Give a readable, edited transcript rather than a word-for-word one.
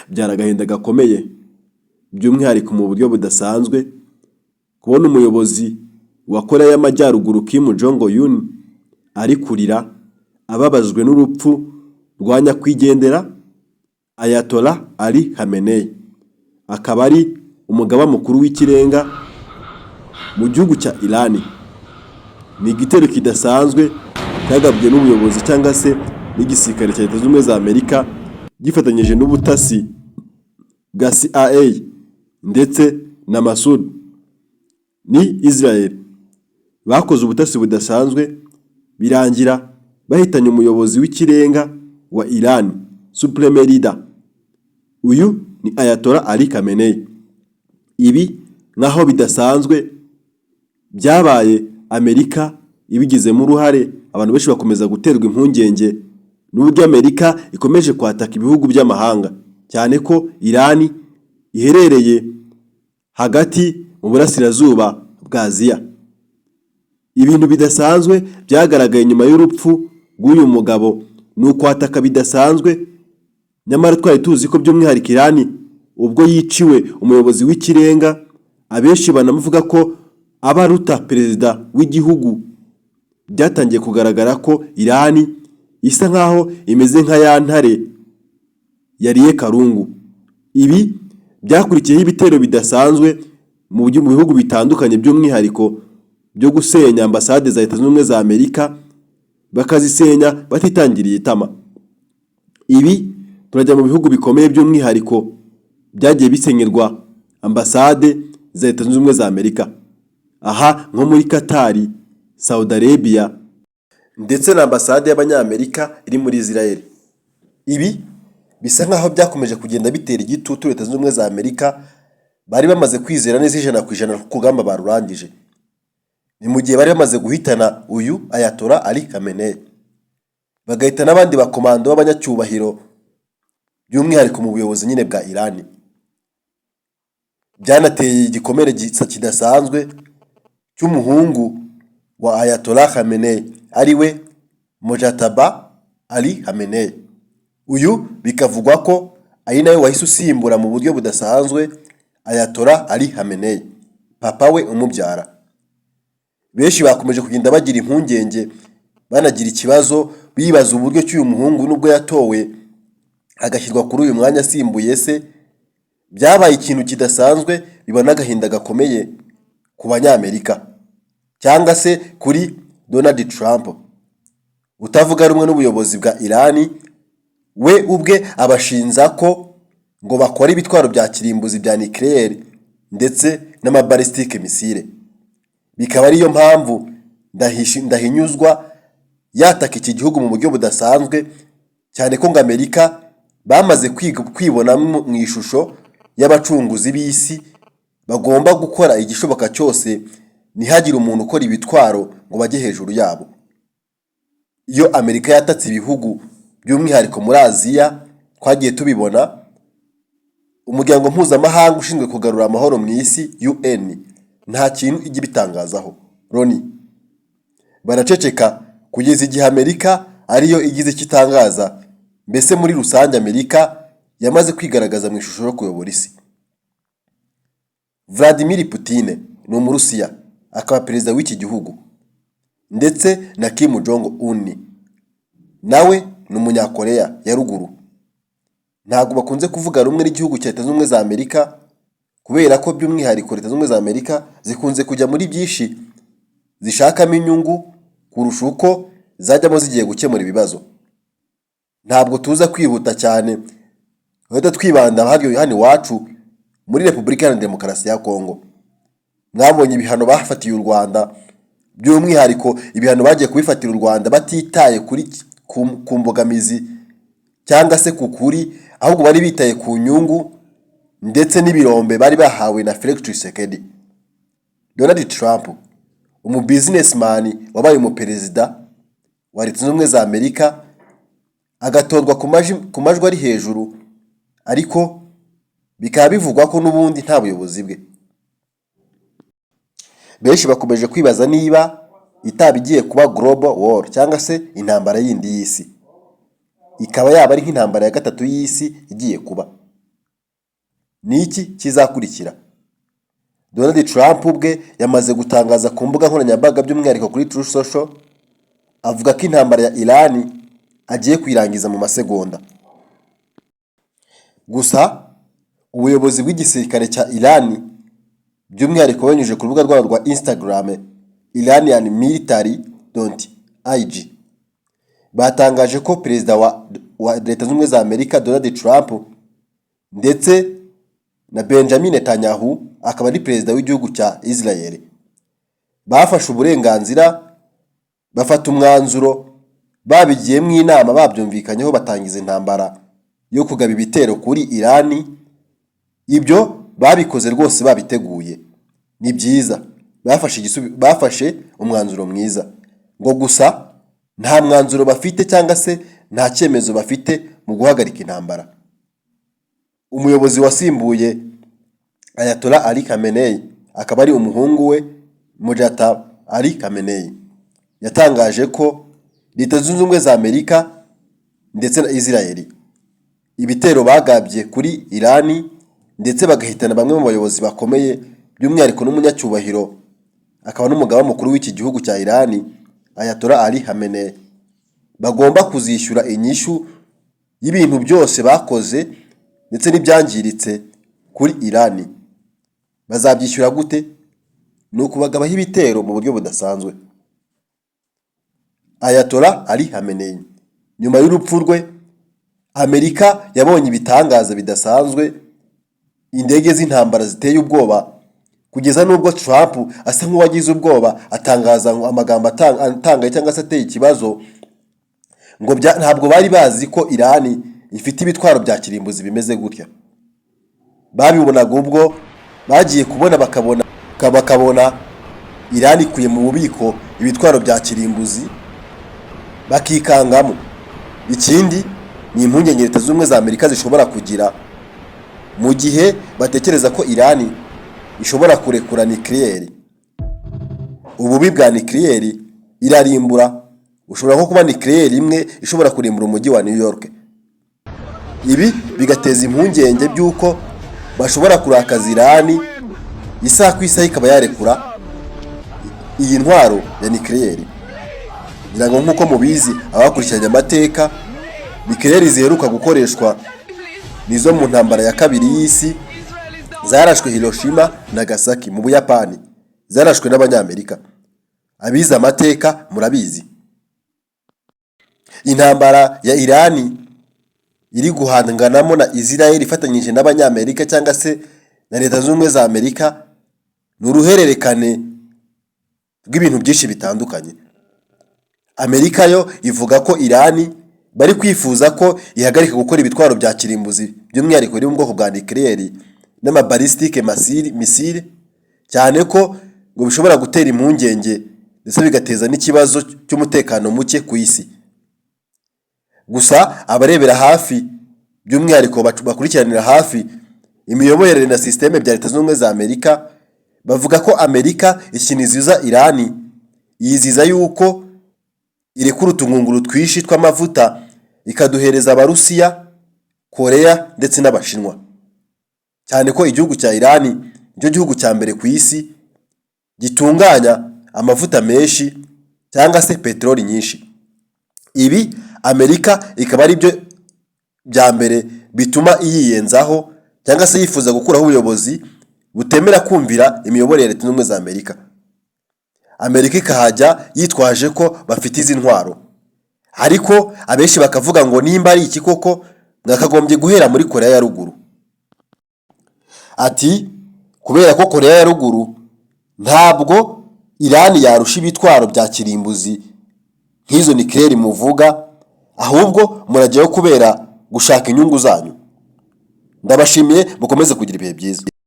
Byaragahinda gakomeye by'umwihariko mu buryo budasanzwe kubona umuyobozi wa Korea y'Amajyaruguru Kim Jong Un ari kurira ababajwe n'urupfu rwa nyakwigendera Ayatollah Ali Khamenei, akaba ari umugaba mukuru w'ikirenga mu gihugu cya Iran. Ni igitero kidasanzwe cyagabwe n'ubuyobozi cyangwa se n'igisirikare cya Leta Zunze Ubumwe za Amerika gifatanyije n'ubutasi bwa CIA ndetse na Masud ni Israel. Bakoze ubutasi budasanzwe birangira bahitanye umuyobozi w'ikirenga wa Iran, Supreme Leader. Uyu ni Ayatollah Ali Khamenei. Ibi naho bidasanzwe byabaye Amerika ibigizemo uruhare, abantu benshi bakomeza guterwa impungenge n'uburyo Amerika ikomeje kwataka ibihugu by'amahanga, cyane ko Iran iherereye hagati mu burasirazuba bwa Aziya. Ibintu bidasanzwe byagaragaye nyuma y'urupfu rw'uyu mugabo ni ukwataka bidasanzwe, nyamara twari tuzi ko by'umwihariko Iran ubwo yiciwe umuyobozi w'ikirenga, abenshi banamuvuga ko aba aruta perezida w'igihugu. Byatangiye kugaragara ko Iran isa nkaho imeze nka ya ntare yariye karungu. Ibi byakurikiyeho ibitero bidasanzwe mu bihugu bitandukanye, by'umwihariko byo gusenya ambasade za Leta Zunze Ubumwe za Amerika, bakazisenya batitangiriye itama. Ibi turajya mu bihugu bikomeye by'umwihariko byagiye bisenyerwa ambasade za Leta Zunze Ubumwe za Amerika, aha nko muri Qatar, Saudi Arabia ndetse na ambasade y'Abanyamerika iri muri Israel. Ibi bisa nkaho byakomeje kugenda bitera igitutu Leta Zunze Ubumwe za Amerika, bari bamaze kwizera neza 100% ku rugamba barurangije. Ni mu gihe bari bamaze guhitana uyu Ayatollah Ali Khamenei, bagahita n'abandi bakomando b'abanyacyubahiro by'umwihariko mu buyobozi nyine bwa Iran. Byanateye igikomere kidasanzwe cy'umuhungu wa Ayatollah Khamenei ariwe Mojtaba Ali Khamenei. Uyu bikavugwa ko ari nawe wahise usimbura mu buryo budasanzwe Ayatollah Ali Khamenei, papa we umubyara. Benshi bakomeje kugenda bagira impungenge, banagira ikibazo, bibaza uburyo cy'uyu muhungu nubwo yatowe agashyirwa kuri uyu mwanya asimbuye se, byabaye ikintu kidasanzwe, bibona agahinda gakomeye ku Banyamerika cyangwa se kuri Donald Trump utavuga rumwe n'ubuyobozi bwa Iran. We ubwe abashinza ko ngo bakora ibitwaro bya kirimbuzi bya nucleaire ndetse n'amaballistic missile. Bikaba ariyo mpamvu ndahinyuzwa yataka iki gihugu mu buryo budasanzwe, cyane ko ngo Amerika bamaze kwibona mu ishusho y'abacunguzi b'isi, bagomba gukora igishoboka cyose ntihagire umuntu ukora ibitwaro ngo bajye hejuru yabo. Iyo Amerika yatatse ibihugu by'umwihariko muri Aziya, twagiye tubibona, umuryango mpuzamahanga ushinzwe kugarura amahoro mu isi UN nta kintu ijya bitangazaho. Loni baraceceka kugeza igihe Amerika ariyo igize kitangaza. Mbese muri rusange Amerika yamaze kwigaragaza mu ishusho yo kuyobora isi. Vladimir Putin ni Umurusiya, akaba perezida w'iki gihugu, ndetse na Kim Jong Un nawe ni Umunyakoreya ya ruguru. Ntabwo bakunze kuvuga rumwe n'igihugu cya Leta Zunze Ubumwe za Amerika, kubera ko by'umwihariko Leta Zunze Ubumwe za Amerika zikunze kujya muri byinshi zishakamo inyungu kurusha uko zajyamo zigiye gukemura ibibazo. Ntabwo tuza kwihuta cyane, ahubwo twibanda hano iwacu muri Repubulika Iharanira Demokarasi ya Kongo. Mwabonye ibihano bafatiye u Rwanda, by'umwihariko ibihano bagiye kubifatira u Rwanda batitaye ku mbogamizi cyangwa se ku kuri, ahubwo bari bitaye ku nyungu ndetse n'ibirombe bari bahawe na Felix Tshisekedi. Donald Trump, umubusinessman wabaye umuperezida wa Leta Zunze Ubumwe za Amerika, agatorwa ku majwi ari hejuru, ariko bikaba bivugwa ko n'ubundi nta buyobozi bwe. Benshi bakomeje kwibaza niba itaba igiye kuba global war cyangwa se intambara yindi y'isi, ikaba yaba ari nk'intambara ya gatatu y'isi igiye kuba. ni iki kizakurikira? Donald Trump ubwe yamaze gutangaza ku mbuga nkoranyambaga by'umwihariko kuri Truth Social, avuga ko intambara ya Iran agiye kuyirangiza mu masegonda. Gusa ubuyobozi bw'igisirikare cya Iran by'umwihariko banyujije ku rubuga rwabo rwa Instagram iranianmilitary.ig batangaje ko perezida wa Leta Zunze Ubumwe za Amerika Donald Trump ndetse na Benjamin Netanyahu akaba ari perezida w'igihugu cya Israel bafashe uburenganzira bafata umwanzuro babigiyemo inama babyumvikanyeho batangiza intambara yo kugaba ibitero kuri Iran. Ibyo babikoze rwose babiteguye, ni byiza, bafashe umwanzuro mwiza, ngo gusa nta mwanzuro bafite cyangwa se nta cyemezo bafite mu guhagarika intambara. Umuyobozi wasimbuye Ayatollah Ali Khamenei akaba ari umuhungu we Mojtaba Ali Khamenei yatangaje ko Leta Zunze Ubumwe za Amerika ndetse na Israel ibitero bagabye kuri Iran ndetse bagahitana bamwe mu bayobozi bakomeye by'umwihariko n'umunyacyubahiro akaba n'umugaba mukuru w'iki gihugu cya Iran Ayatollah Ali Khamenei bagomba kuzishyura inyishu y'ibintu byose bakoze ndetse n'ibyangiritse kuri Iran. Bazabyishyura gute? Ni ukubagabaho ibitero mu buryo budasanzwe. Ayatollah Ali Khamenei nyuma y'urupfu rwe, Amerika yabonye ibitangaza bidasanzwe, indege z'intambara ziteye ubwoba, kugeza n'ubwo Trump asa nk'uwagize ubwoba atangaza amagambo atangaye cyangwa se ateye ikibazo ngo ntabwo bari bazi ko Iran ifite ibitwaro bya kirimbuzi bimeze gutya. Babibonaga ubwo bagiye kubona bakabona Iran ikuye mu bubiko ibitwaro bya kirimbuzi bakikangamo. Ikindi ni impungenge Leta Zunze Ubumwe za Amerika zishobora kugira mu gihe batekereza ko Iran ishobora kurekura nucleaire. Ububi bwa nucleaire irarimbura, ushobora nko kuba nucleaire imwe ishobora kurimbura umujyi wa New York. Ibi bigateza impungenge by'uko bashobora kurakaza Iran isaha ku isaha ikaba yarekura iyi ntwaro ya nucleaire. Ngira nk'uko mubizi abakurikiranye amateka, nucleaire ziheruka gukoreshwa nizo mu ntambara ya kabiri y'isi zarashwe Hiroshima na Nagasaki mu Buyapani, zarashwe n'Abanyamerika. Abize amateka murabizi. Intambara ya Iran iri guhanganamo na Israel ifatanyije n'Abanyamerika cyangwa se na Leta Zunze Ubumwe za Amerika ni uruhererekane rw'ibintu byinshi bitandukanye. Amerika yo ivuga ko Iran bari kwifuza ko ihagarika gukora ibitwaro bya kirimbuzi by'umwihariko biri mu bwoko bwa nucleaire n'amaballistic missile, cyane ko ngo bishobora gutera impungenge ndetse bigateza n'ikibazo cy'umutekano muke ku isi. Gusa abarebera hafi by'umwihariko bakurikiranira hafi imiyoborere na systeme bya Leta Zunze Ubumwe za Amerika bavuga ko Amerika ikiniziza Iran yiziza yuko irekura utungunguru twishi tw'amavuta ikaduhereza Abarusiya, Korea ndetse n'Abashinwa, cyane ko igihugu cya Iran nicyo gihugu cya mbere ku isi gitunganya amavuta menshi cyangwa se peteroli nyinshi. Ibi Amerika ikaba ari byo bya mbere bituma iyiyenzaho cyangwa se yifuza gukuraho ubuyobozi butemera kumvira imiyoborere ya Leta Zunze Ubumwe za Amerika. Amerika ikahajya yitwaje ko bafite izi ntwaro, ariko abenshi bakavuga ngo nimba ari iki koko mwakagombye guhera muri Korea ya Ruguru. Ati kubera ko Korea ya Ruguru ntabwo Iran yarusha ibitwaro bya kirimbuzi nk'izo nucleaire muvuga, ahubwo murajyayo kubera gushaka inyungu zanyu. Ndabashimiye, mukomeze kugira ibihe byiza.